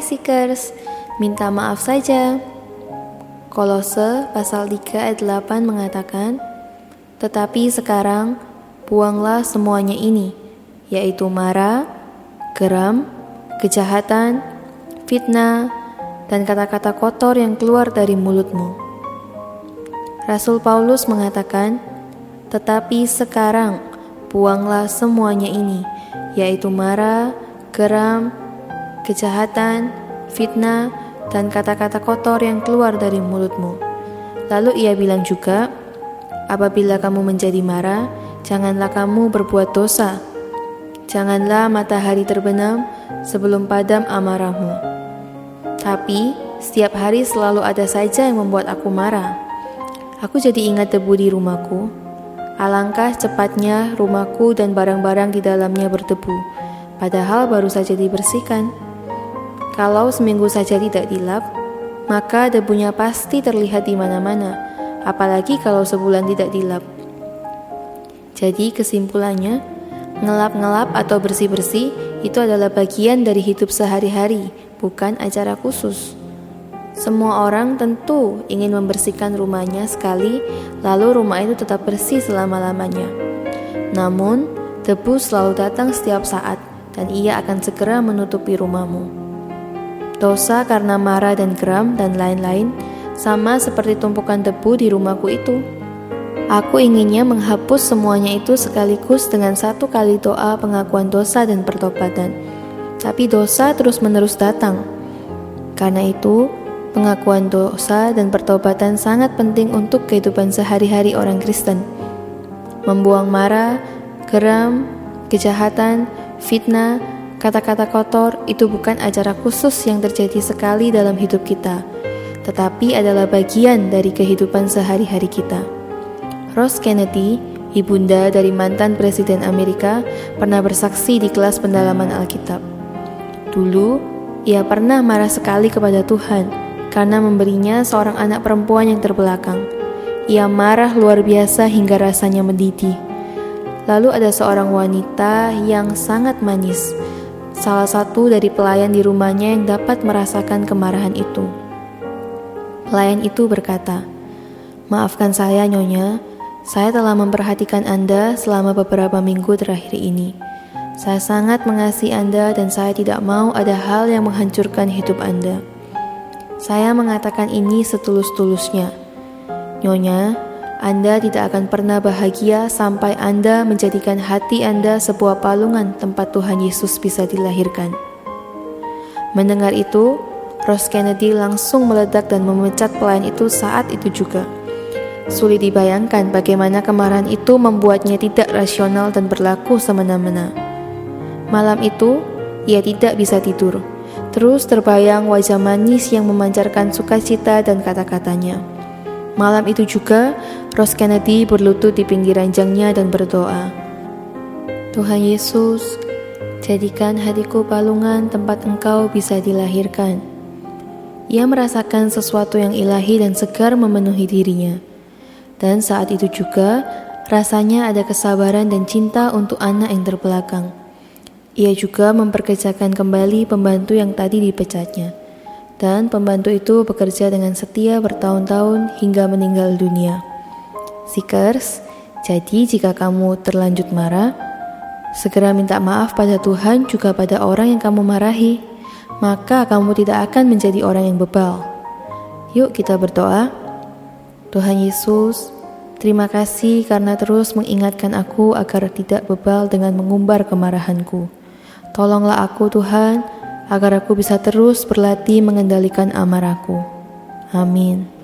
Hai Seekers, minta maaf saja. Kolose pasal 3 ayat 8 mengatakan, tetapi sekarang buanglah semuanya ini, yaitu marah, geram, kejahatan, fitnah, dan kata-kata kotor yang keluar dari mulutmu. Rasul Paulus mengatakan, tetapi sekarang buanglah semuanya ini, yaitu marah, geram, kejahatan, fitnah, dan kata-kata kotor yang keluar dari mulutmu. Lalu ia bilang juga, apabila kamu menjadi marah, janganlah kamu berbuat dosa. Janganlah matahari terbenam sebelum padam amarahmu. Tapi setiap hari selalu ada saja yang membuat aku marah. Aku jadi ingat debu di rumahku. Alangkah cepatnya rumahku dan barang-barang di dalamnya berdebu, padahal baru saja dibersihkan. Kalau seminggu saja tidak dilap, maka debunya pasti terlihat di mana-mana, apalagi kalau sebulan tidak dilap. Jadi kesimpulannya, ngelap-ngelap atau bersih-bersih itu adalah bagian dari hidup sehari-hari, bukan acara khusus. Semua orang tentu ingin membersihkan rumahnya sekali, lalu rumah itu tetap bersih selama-lamanya. Namun, debu selalu datang setiap saat, dan ia akan segera menutupi rumahmu. Dosa karena marah dan geram dan lain-lain, sama seperti tumpukan debu di rumahku itu. Aku inginnya menghapus semuanya itu sekaligus dengan satu kali doa pengakuan dosa dan pertobatan. Tapi dosa terus-menerus datang. Karena itu, pengakuan dosa dan pertobatan sangat penting untuk kehidupan sehari-hari orang Kristen. Membuang marah, geram, kejahatan, fitnah, kata-kata kotor itu bukan acara khusus yang terjadi sekali dalam hidup kita, tetapi adalah bagian dari kehidupan sehari-hari kita. Rose Kennedy, ibunda dari mantan Presiden Amerika, pernah bersaksi di kelas pendalaman Alkitab. Dulu, ia pernah marah sekali kepada Tuhan karena memberinya seorang anak perempuan yang terbelakang. Ia marah luar biasa hingga rasanya mendidih. Lalu ada seorang wanita yang sangat manis, salah satu dari pelayan di rumahnya yang dapat merasakan kemarahan itu. Pelayan itu berkata, "Maafkan saya, Nyonya, saya telah memperhatikan Anda selama beberapa minggu terakhir ini. Saya sangat mengasihi Anda dan saya tidak mau ada hal yang menghancurkan hidup Anda. Saya mengatakan ini setulus-tulusnya. Nyonya, Anda tidak akan pernah bahagia sampai Anda menjadikan hati Anda sebuah palungan tempat Tuhan Yesus bisa dilahirkan." Mendengar itu, Rose Kennedy langsung meledak dan memecat pelayan itu saat itu juga. Sulit dibayangkan bagaimana kemarahan itu membuatnya tidak rasional dan berlaku semena-mena. Malam itu, ia tidak bisa tidur. Terus terbayang wajah manis yang memancarkan sukacita dan kata-katanya. Malam itu juga, Rose Kennedy berlutut di pinggir ranjangnya dan berdoa, "Tuhan Yesus, jadikan hatiku palungan tempat Engkau bisa dilahirkan." Ia merasakan sesuatu yang ilahi dan segar memenuhi dirinya. Dan saat itu juga, rasanya ada kesabaran dan cinta untuk anak yang terbelakang. Ia juga memperkerjakan kembali pembantu yang tadi dipecatnya. Dan pembantu itu bekerja dengan setia bertahun-tahun hingga meninggal dunia. Seekers, jadi jika kamu terlanjut marah, segera minta maaf pada Tuhan juga pada orang yang kamu marahi. Maka kamu tidak akan menjadi orang yang bebal. Yuk kita berdoa. Tuhan Yesus, terima kasih karena terus mengingatkan aku agar tidak bebal dengan mengumbar kemarahanku. Tolonglah aku Tuhan, agar aku bisa terus berlatih mengendalikan amarahku. Amin.